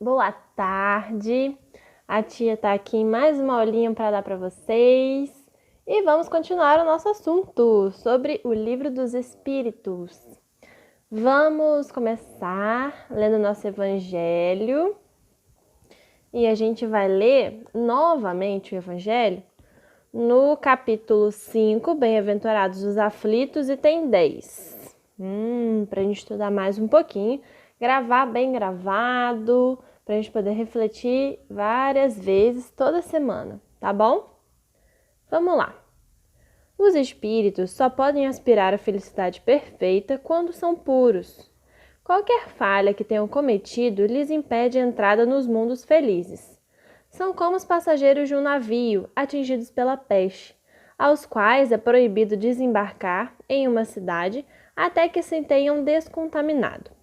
Boa tarde, a tia tá aqui em mais uma aulinha para dar para vocês e vamos continuar o nosso assunto sobre o Livro dos Espíritos. Vamos começar lendo nosso Evangelho e a gente vai ler novamente o Evangelho no capítulo 5, Bem-aventurados os aflitos, e tem 10. Para a gente estudar mais um pouquinho, gravar bem gravado, para a gente poder refletir várias vezes toda semana, tá bom? Vamos lá. Os espíritos só podem aspirar à felicidade perfeita quando são puros. Qualquer falha que tenham cometido lhes impede a entrada nos mundos felizes. São como os passageiros de um navio atingidos pela peste, aos quais é proibido desembarcar em uma cidade até que se tenham descontaminado.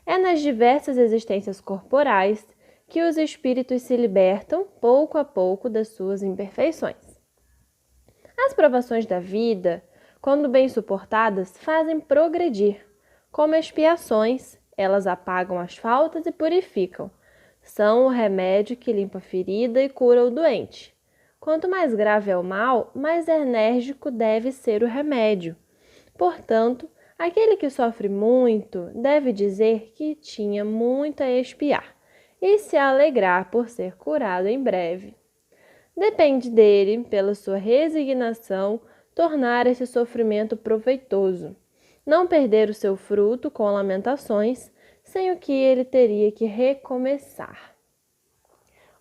É nas diversas existências corporais que os espíritos se libertam pouco a pouco das suas imperfeições. As provações da vida, quando bem suportadas, fazem progredir. Como expiações, elas apagam as faltas e purificam. São o remédio que limpa a ferida e cura o doente. Quanto mais grave é o mal, mais enérgico deve ser o remédio. Portanto, aquele que sofre muito deve dizer que tinha muito a expiar e se alegrar por ser curado em breve. Depende dele, pela sua resignação, tornar esse sofrimento proveitoso, não perder o seu fruto com lamentações, sem o que ele teria que recomeçar.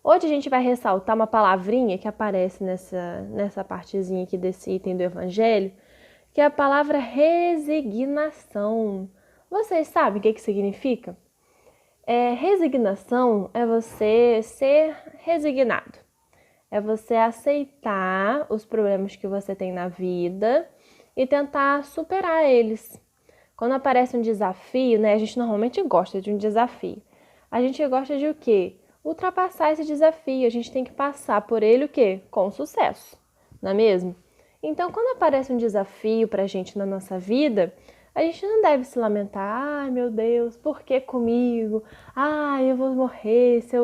Hoje a gente vai ressaltar uma palavrinha que aparece nessa partezinha aqui desse item do Evangelho, que é a palavra resignação. Vocês sabem o que significa? Resignação é você ser resignado. É você aceitar os problemas que você tem na vida e tentar superar eles. Quando aparece um desafio, né? A gente normalmente gosta de um desafio. A gente gosta de o quê? Ultrapassar esse desafio. A gente tem que passar por ele o quê? Com sucesso, não é mesmo? Então, quando aparece um desafio pra gente na nossa vida, a gente não deve se lamentar. Ai, meu Deus, por que comigo? Ai, eu vou morrer. Se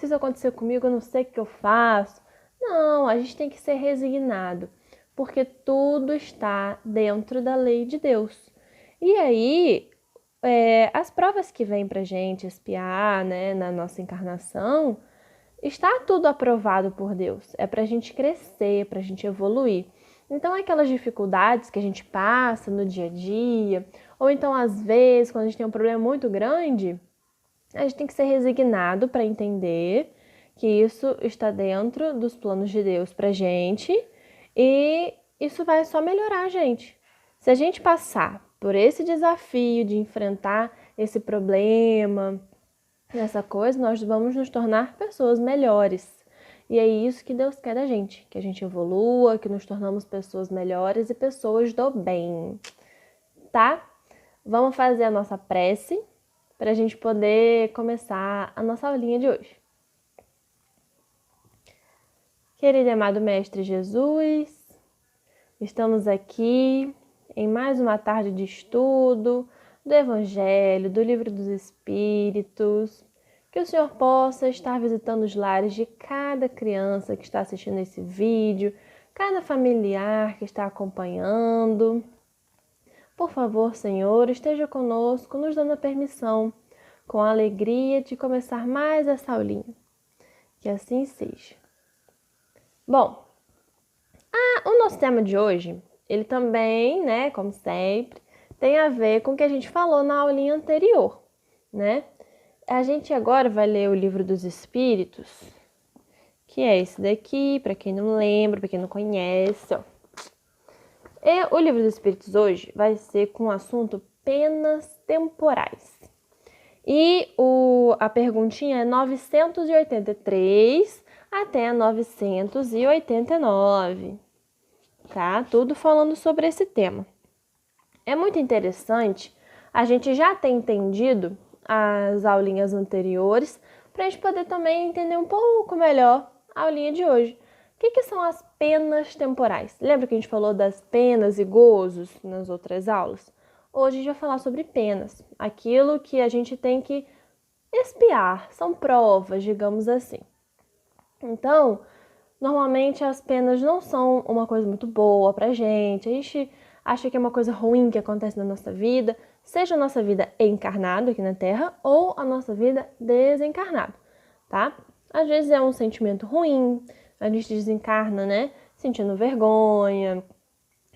isso acontecer comigo, eu não sei o que eu faço. Não, a gente tem que ser resignado, porque tudo está dentro da lei de Deus. E aí, as provas que vêm pra gente espiar, né, na nossa encarnação, está tudo aprovado por Deus. É pra gente crescer, pra gente evoluir. Então, aquelas dificuldades que a gente passa no dia a dia, ou então, às vezes, quando a gente tem um problema muito grande, a gente tem que ser resignado para entender que isso está dentro dos planos de Deus pra gente e isso vai só melhorar a gente. Se a gente passar por esse desafio de enfrentar esse problema, essa coisa, nós vamos nos tornar pessoas melhores. E é isso que Deus quer da gente, que a gente evolua, que nos tornamos pessoas melhores e pessoas do bem, tá? Vamos fazer a nossa prece para a gente poder começar a nossa aulinha de hoje. Querido e amado Mestre Jesus, estamos aqui em mais uma tarde de estudo do Evangelho, do Livro dos Espíritos. Que o Senhor possa estar visitando os lares de cada criança que está assistindo esse vídeo, cada familiar que está acompanhando. Por favor, Senhor, esteja conosco, nos dando a permissão, com a alegria de começar mais essa aulinha. Que assim seja. Bom, o nosso tema de hoje, ele também, né, como sempre, tem a ver com o que a gente falou na aulinha anterior, né? A gente agora vai ler o Livro dos Espíritos, que é esse daqui, para quem não lembra, para quem não conhece, ó. E o Livro dos Espíritos hoje vai ser com o assunto penas temporais. E a perguntinha é 983 até 989, tá? Tudo falando sobre esse tema. É muito interessante a gente já ter entendido as aulinhas anteriores para a gente poder também entender um pouco melhor a aulinha de hoje. O que são as penas temporais? Lembra que a gente falou das penas e gozos nas outras aulas? Hoje a gente vai falar sobre penas, aquilo que a gente tem que expiar, são provas, digamos assim. Então, normalmente as penas não são uma coisa muito boa pra gente, a gente acha que é uma coisa ruim que acontece na nossa vida, seja a nossa vida encarnada aqui na Terra ou a nossa vida desencarnada, tá? Às vezes é um sentimento ruim, a gente desencarna, né, sentindo vergonha,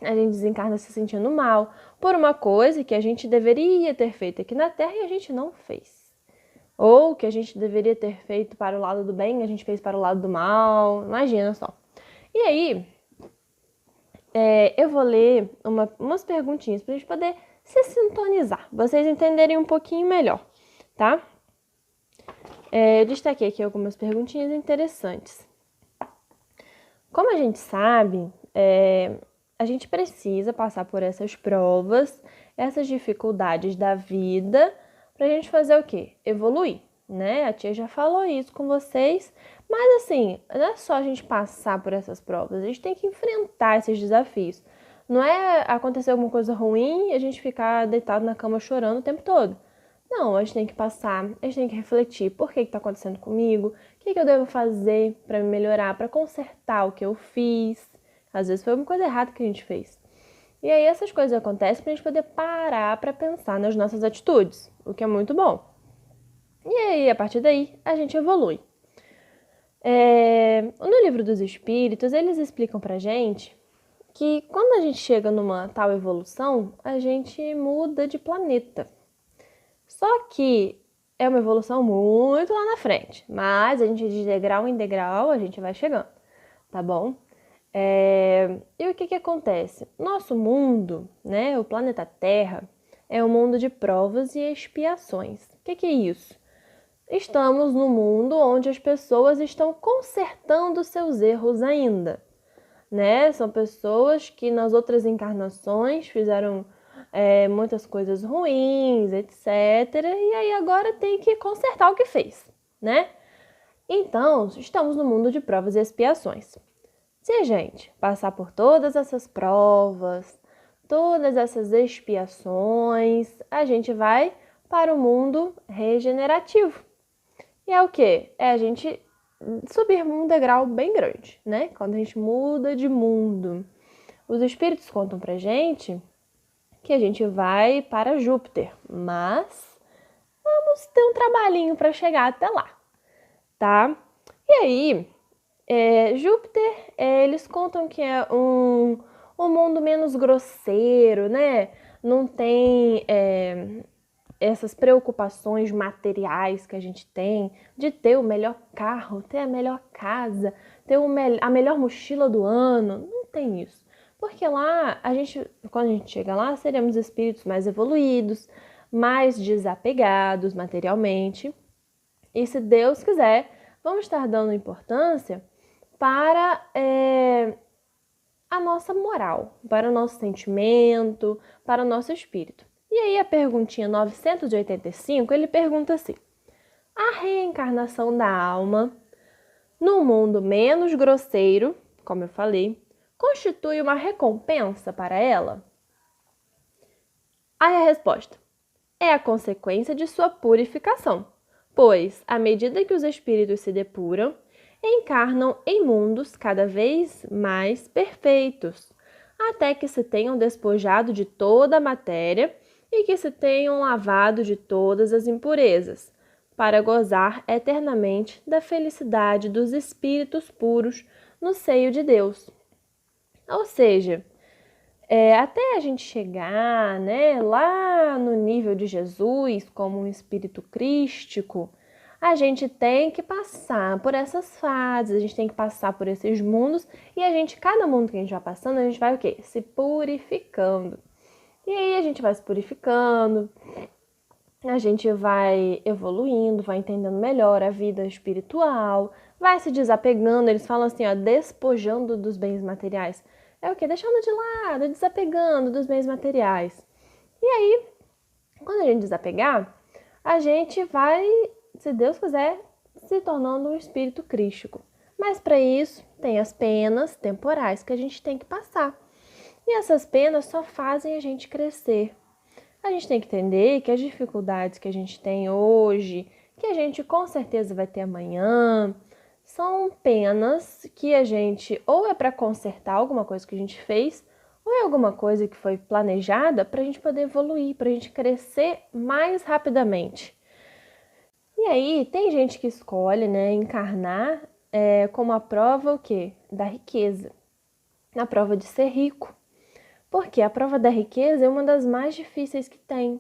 a gente desencarna se sentindo mal por uma coisa que a gente deveria ter feito aqui na Terra e a gente não fez. Ou que a gente deveria ter feito para o lado do bem, a gente fez para o lado do mal. Imagina só. E aí, eu vou ler umas perguntinhas para a gente poder se sintonizar, vocês entenderem um pouquinho melhor, tá? Eu destaquei aqui algumas perguntinhas interessantes. Como a gente sabe, a gente precisa passar por essas provas, essas dificuldades da vida, pra gente fazer o quê? Evoluir, né? A tia já falou isso com vocês, mas assim, não é só a gente passar por essas provas, a gente tem que enfrentar esses desafios. Não é acontecer alguma coisa ruim e a gente ficar deitado na cama chorando o tempo todo. Não, a gente tem que passar, a gente tem que refletir por que está acontecendo comigo, o que eu devo fazer para me melhorar, para consertar o que eu fiz. Às vezes foi uma coisa errada que a gente fez. E aí essas coisas acontecem para a gente poder parar para pensar nas nossas atitudes, o que é muito bom. E aí, a partir daí, a gente evolui. No Livro dos Espíritos, eles explicam pra gente que quando a gente chega numa tal evolução, a gente muda de planeta. Só que é uma evolução muito lá na frente, mas a gente de degrau em degrau a gente vai chegando, tá bom? E o que acontece? Nosso mundo, né, o planeta Terra, é um mundo de provas e expiações. O que é isso? Estamos no mundo onde as pessoas estão consertando seus erros ainda, né? São pessoas que nas outras encarnações fizeram muitas coisas ruins, etc. E aí agora tem que consertar o que fez, né? Então, estamos no mundo de provas e expiações. Se a gente passar por todas essas provas, todas essas expiações, a gente vai para o mundo regenerativo. E é o quê? É a gente subir um degrau bem grande, né? Quando a gente muda de mundo. Os espíritos contam pra gente que a gente vai para Júpiter, mas vamos ter um trabalhinho para chegar até lá, tá? E aí, Júpiter, eles contam que é um mundo menos grosseiro, né? Não tem essas preocupações materiais que a gente tem de ter o melhor carro, ter a melhor casa, ter a melhor mochila do ano. Não tem isso. Porque lá, quando a gente chega lá, seremos espíritos mais evoluídos, mais desapegados materialmente. E se Deus quiser, vamos estar dando importância para a nossa moral, para o nosso sentimento, para o nosso espírito. E aí a perguntinha 985, ele pergunta assim: a reencarnação da alma num mundo menos grosseiro, como eu falei, constitui uma recompensa para ela? Aí a resposta: é a consequência de sua purificação, pois, à medida que os espíritos se depuram, encarnam em mundos cada vez mais perfeitos, até que se tenham despojado de toda a matéria e que se tenham lavado de todas as impurezas, para gozar eternamente da felicidade dos espíritos puros no seio de Deus. Ou seja, até a gente chegar, né, lá no nível de Jesus, como um espírito crístico, a gente tem que passar por essas fases, a gente tem que passar por esses mundos e cada mundo que a gente vai passando, a gente vai o quê? Se purificando. E aí a gente vai se purificando, a gente vai evoluindo, vai entendendo melhor a vida espiritual, vai se desapegando, eles falam assim, ó, despojando dos bens materiais. É o quê? Deixando de lado, desapegando dos bens materiais. E aí, quando a gente desapegar, a gente vai, se Deus quiser, se tornando um espírito crístico. Mas para isso, tem as penas temporais que a gente tem que passar. E essas penas só fazem a gente crescer. A gente tem que entender que as dificuldades que a gente tem hoje, que a gente com certeza vai ter amanhã. São penas que a gente ou é para consertar alguma coisa que a gente fez, ou é alguma coisa que foi planejada para a gente poder evoluir, para a gente crescer mais rapidamente. E aí, tem gente que escolhe, né, encarnar como a prova o quê? Da riqueza. Na prova de ser rico. Porque a prova da riqueza é uma das mais difíceis que tem.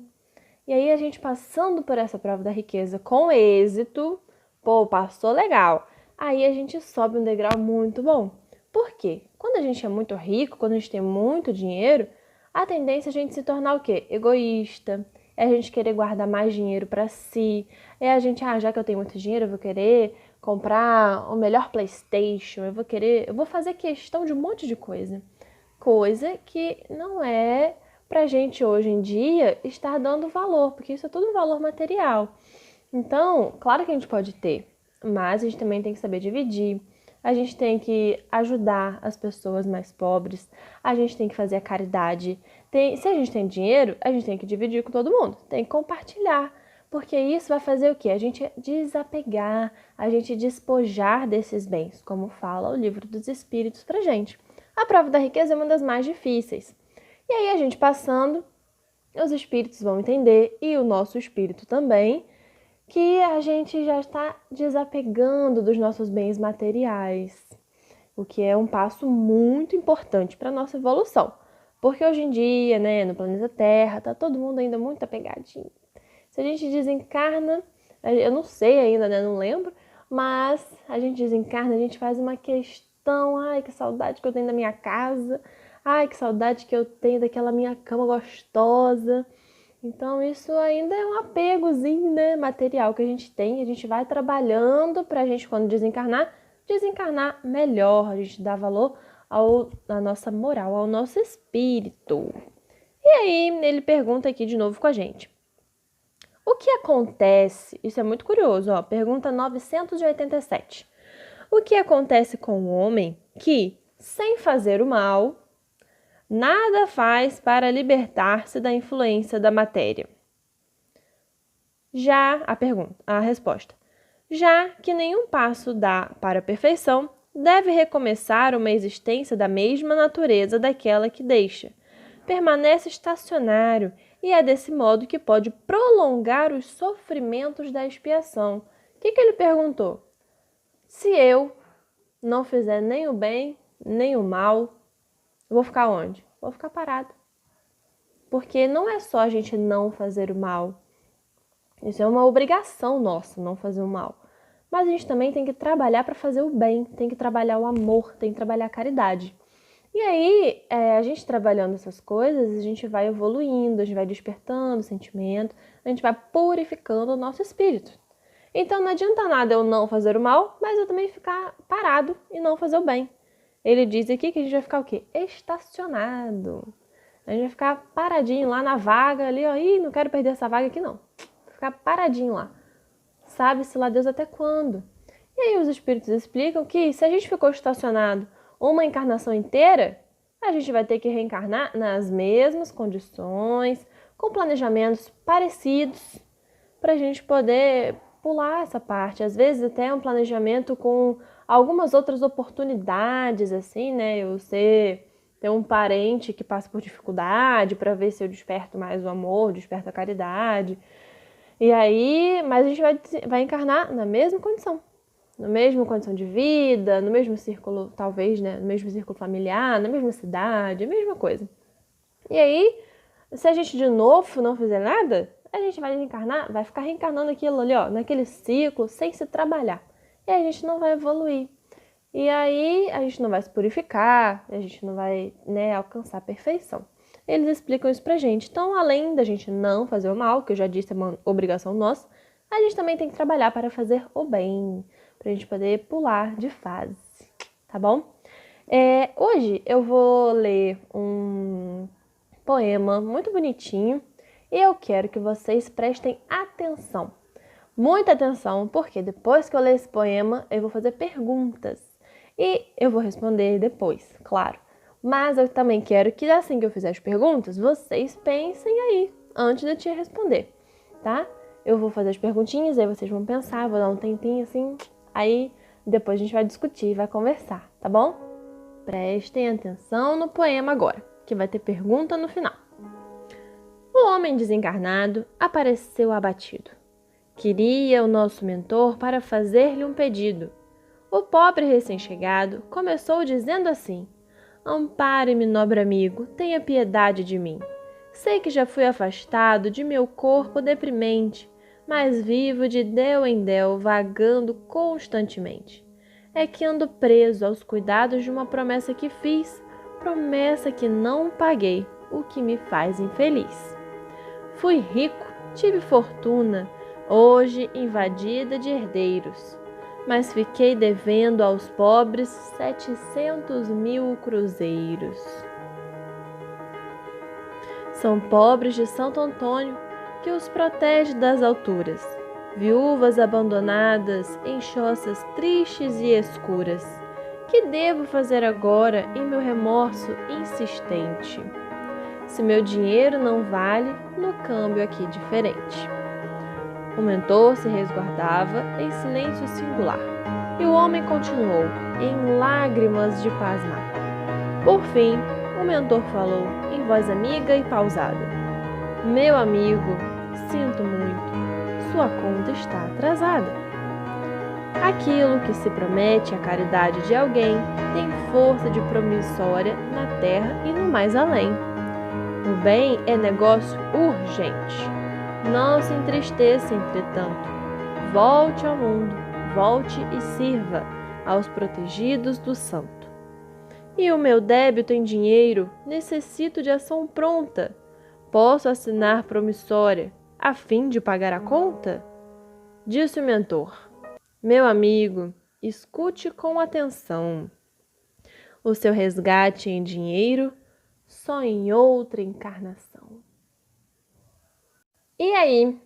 E aí, a gente passando por essa prova da riqueza com êxito, pô, passou legal. Aí a gente sobe um degrau muito bom. Por quê? Quando a gente é muito rico, quando a gente tem muito dinheiro, a tendência é a gente se tornar o quê? Egoísta. É a gente querer guardar mais dinheiro para si. É a gente, já que eu tenho muito dinheiro, eu vou querer comprar o melhor PlayStation, eu vou fazer questão de um monte de coisa. Coisa que não é pra gente hoje em dia estar dando valor, porque isso é tudo um valor material. Então, claro que a gente pode ter, mas a gente também tem que saber dividir. A gente tem que ajudar as pessoas mais pobres, a gente tem que fazer a caridade. Se a gente tem dinheiro, a gente tem que dividir com todo mundo, tem que compartilhar, porque isso vai fazer o quê? A gente desapegar, a gente despojar desses bens, como fala o Livro dos Espíritos pra gente. A prova da riqueza é uma das mais difíceis. E aí a gente passando, os espíritos vão entender, e o nosso espírito também, que a gente já está desapegando dos nossos bens materiais, o que é um passo muito importante para a nossa evolução. Porque hoje em dia, né, no planeta Terra, tá todo mundo ainda muito apegadinho. Se a gente desencarna, eu não sei ainda, né, não lembro, mas a gente desencarna, a gente faz uma questão, ai, que saudade que eu tenho da minha casa, ai, que saudade que eu tenho daquela minha cama gostosa. Então, isso ainda é um apegozinho, né, material que a gente tem. A gente vai trabalhando para a gente, quando desencarnar melhor. A gente dá valor à nossa moral, ao nosso espírito. E aí, ele pergunta aqui de novo com a gente. O que acontece? Isso é muito curioso, ó. Pergunta 987. O que acontece com o homem que, sem fazer o mal, nada faz para libertar-se da influência da matéria? A resposta. Já que nenhum passo dá para a perfeição, deve recomeçar uma existência da mesma natureza daquela que deixa. Permanece estacionário e é desse modo que pode prolongar os sofrimentos da expiação. O que ele perguntou? Se eu não fizer nem o bem, nem o mal, eu vou ficar onde? Vou ficar parado. Porque não é só a gente não fazer o mal. Isso é uma obrigação nossa, não fazer o mal. Mas a gente também tem que trabalhar para fazer o bem, tem que trabalhar o amor, tem que trabalhar a caridade. E aí, a gente trabalhando essas coisas, a gente vai evoluindo, a gente vai despertando o sentimento, a gente vai purificando o nosso espírito. Então não adianta nada eu não fazer o mal, mas eu também ficar parado e não fazer o bem. Ele diz aqui que a gente vai ficar o quê? Estacionado. A gente vai ficar paradinho lá na vaga ali, ó. Ih, não quero perder essa vaga aqui não. Ficar paradinho lá. Sabe-se lá Deus até quando. E aí os espíritos explicam que se a gente ficou estacionado uma encarnação inteira, a gente vai ter que reencarnar nas mesmas condições, com planejamentos parecidos, para a gente poder pular essa parte. Às vezes até um planejamento com algumas outras oportunidades, assim, né? Você ter um parente que passa por dificuldade para ver se eu desperto mais o amor, desperto a caridade. E aí, mas a gente vai encarnar na mesma condição. Na mesma condição de vida, no mesmo círculo, talvez, né? No mesmo círculo familiar, na mesma cidade, a mesma coisa. E aí, se a gente de novo não fizer nada, a gente vai reencarnar, vai ficar reencarnando aquilo ali, ó, naquele ciclo, sem se trabalhar. E a gente não vai evoluir. E aí, a gente não vai se purificar, a gente não vai, né, alcançar a perfeição. Eles explicam isso pra gente. Então, além da gente não fazer o mal, que eu já disse é uma obrigação nossa, a gente também tem que trabalhar para fazer o bem, pra gente poder pular de fase, tá bom? Hoje eu vou ler um poema muito bonitinho e eu quero que vocês prestem atenção, muita atenção, porque depois que eu ler esse poema eu vou fazer perguntas e eu vou responder depois, claro. Mas eu também quero que assim que eu fizer as perguntas, vocês pensem aí antes de eu te responder, tá? Eu vou fazer as perguntinhas, aí vocês vão pensar, vou dar um tempinho assim, aí depois a gente vai discutir, vai conversar, tá bom? Prestem atenção no poema agora, que vai ter pergunta no final. O homem desencarnado apareceu abatido. Queria o nosso mentor para fazer-lhe um pedido. O pobre recém-chegado começou dizendo assim: Ampare-me, nobre amigo, tenha piedade de mim. Sei que já fui afastado de meu corpo deprimente, mas vivo de del em del, vagando constantemente. É que ando preso aos cuidados de uma promessa que fiz, promessa que não paguei, o que me faz infeliz. Fui rico, tive fortuna, hoje invadida de herdeiros, mas fiquei devendo aos pobres 700.000 cruzeiros. São pobres de Santo Antônio que os protege das alturas, viúvas abandonadas em choças tristes e escuras. Que devo fazer agora em meu remorso insistente? Se meu dinheiro não vale, no câmbio aqui diferente. O mentor se resguardava em silêncio singular, e o homem continuou, em lágrimas de pasmar. Por fim, o mentor falou, em voz amiga e pausada: Meu amigo, sinto muito, sua conta está atrasada. Aquilo que se promete à caridade de alguém tem força de promissória na terra e no mais além. O bem é negócio urgente. Não se entristeça, entretanto. Volte ao mundo, volte e sirva aos protegidos do santo. E o meu débito em dinheiro, necessito de ação pronta. Posso assinar promissória, a fim de pagar a conta? Disse o mentor: Meu amigo, escute com atenção. O seu resgate em dinheiro só em outra encarnação. E aí?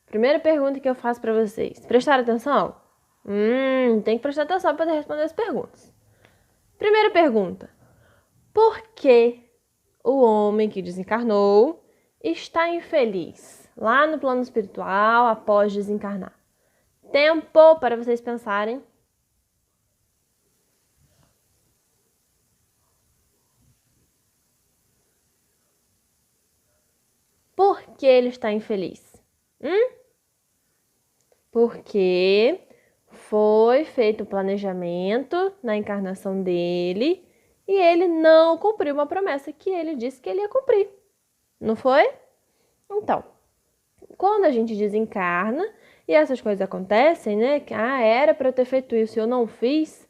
Primeira pergunta que eu faço para vocês. Prestaram atenção? Tem que prestar atenção para poder responder as perguntas. Primeira pergunta. Por que o homem que desencarnou está infeliz lá no plano espiritual após desencarnar? Tempo para vocês pensarem. Por que ele está infeliz? Porque foi feito o planejamento na encarnação dele e ele não cumpriu uma promessa que ele disse que ele ia cumprir. Não foi? Então, quando a gente desencarna e essas coisas acontecem, né? Que era para eu ter feito isso e eu não fiz.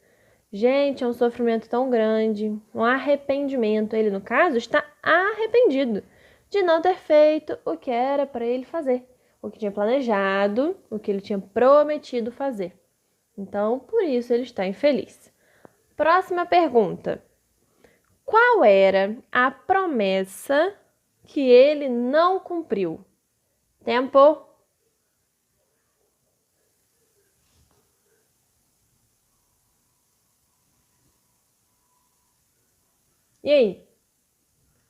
Gente, é um sofrimento tão grande, um arrependimento. Ele, no caso, está arrependido de não ter feito o que era para ele fazer, o que tinha planejado, o que ele tinha prometido fazer. Então, por isso ele está infeliz. Próxima pergunta. Qual era a promessa que ele não cumpriu? Tempo. E aí?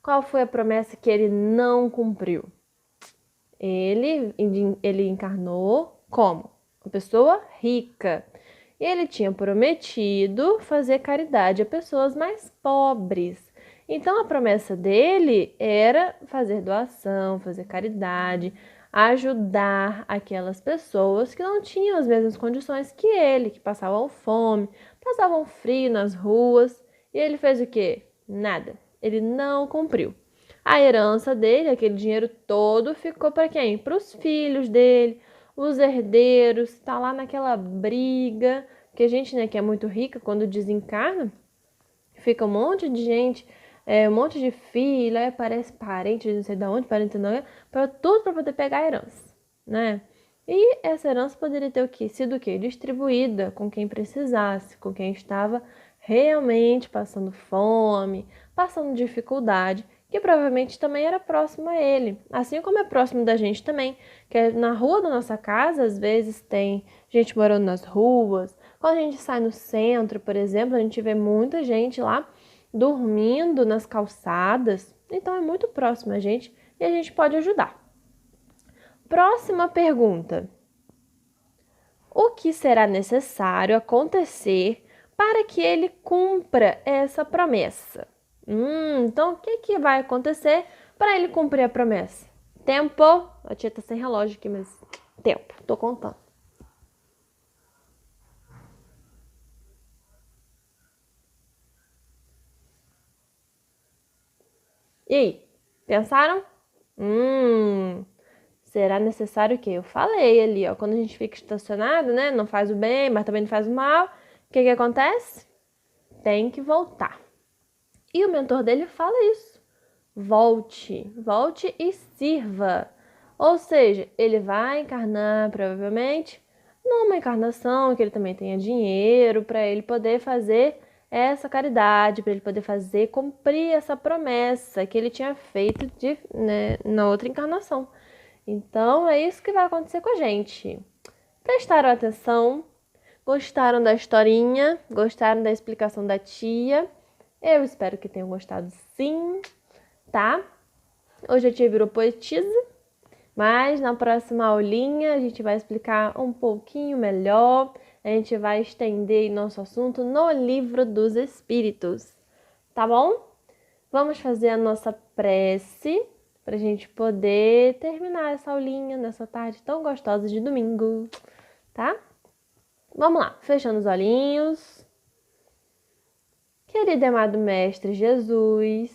Qual foi a promessa que ele não cumpriu? Ele encarnou como? Uma pessoa rica. Ele tinha prometido fazer caridade a pessoas mais pobres. Então, a promessa dele era fazer doação, fazer caridade, ajudar aquelas pessoas que não tinham as mesmas condições que ele, que passavam fome, passavam frio nas ruas. E ele fez o quê? Nada. Ele não cumpriu. A herança dele, aquele dinheiro todo, ficou para quem? Para os filhos dele, os herdeiros, tá lá naquela briga, que a gente, né, que é muito rica, quando desencarna, fica um monte de gente, um monte de filho, aí aparece parente, não sei de onde, parente não, para tudo para poder pegar a herança, né? E essa herança poderia ter sido o quê? Distribuída com quem precisasse, com quem estava realmente passando fome, passando dificuldade, que provavelmente também era próximo a ele, assim como é próximo da gente também, que na rua da nossa casa, às vezes tem gente morando nas ruas. Quando a gente sai no centro, por exemplo, a gente vê muita gente lá dormindo nas calçadas, então é muito próximo a gente e a gente pode ajudar. Próxima pergunta. O que será necessário acontecer para que ele cumpra essa promessa? Então, o que vai acontecer para ele cumprir a promessa? Tempo. A tia tá sem relógio aqui, mas tempo. Tô contando. E aí? Pensaram? Será necessário o quê? Eu falei ali, ó. Quando a gente fica estacionado, né? Não faz o bem, mas também não faz o mal. O que acontece? Tem que voltar. E o mentor dele fala isso. Volte e sirva. Ou seja, ele vai encarnar provavelmente numa encarnação que ele também tenha dinheiro para ele poder fazer essa caridade, para ele poder cumprir essa promessa que ele tinha feito na outra encarnação. Então é isso que vai acontecer com a gente. Prestaram atenção? Gostaram da historinha? Gostaram da explicação da tia? Eu espero que tenham gostado sim, tá? Hoje a tia virou poetisa, mas na próxima aulinha a gente vai explicar um pouquinho melhor, a gente vai estender nosso assunto no Livro dos Espíritos, tá bom? Vamos fazer a nossa prece para a gente poder terminar essa aulinha nessa tarde tão gostosa de domingo, tá? Vamos lá, fechando os olhinhos. Querido e amado Mestre Jesus,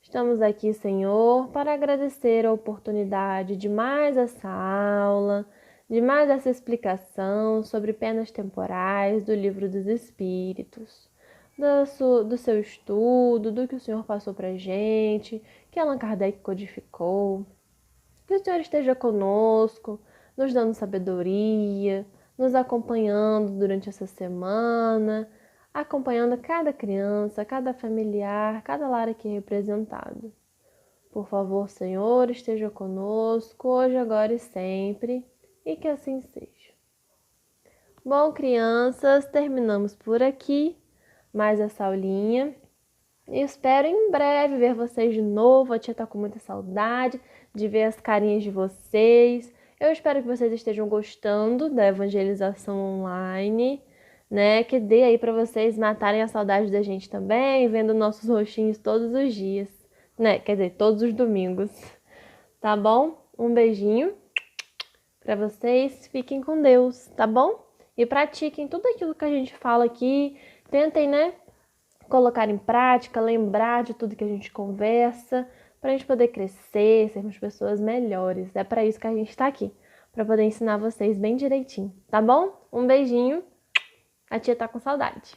estamos aqui, Senhor, para agradecer a oportunidade de mais essa aula, de mais essa explicação sobre penas temporais do Livro dos Espíritos, do seu estudo, do que o Senhor passou para a gente, que Allan Kardec codificou. Que o Senhor esteja conosco, nos dando sabedoria, nos acompanhando durante essa semana, acompanhando cada criança, cada familiar, cada lar aqui representado. Por favor, Senhor, esteja conosco, hoje, agora e sempre, e que assim seja. Bom, crianças, terminamos por aqui mais essa aulinha. Espero em breve ver vocês de novo. A tia tá com muita saudade de ver as carinhas de vocês. Eu espero que vocês estejam gostando da evangelização online, né? Que dê aí para vocês matarem a saudade da gente também, vendo nossos rostinhos todos os dias, né? Quer dizer, todos os domingos. Tá bom? Um beijinho para vocês. Fiquem com Deus, tá bom? E pratiquem tudo aquilo que a gente fala aqui. Tentem, né? Colocar em prática, lembrar de tudo que a gente conversa, para a gente poder crescer, sermos pessoas melhores. É para isso que a gente está aqui, para poder ensinar vocês bem direitinho, tá bom? Um beijinho, a tia tá com saudade.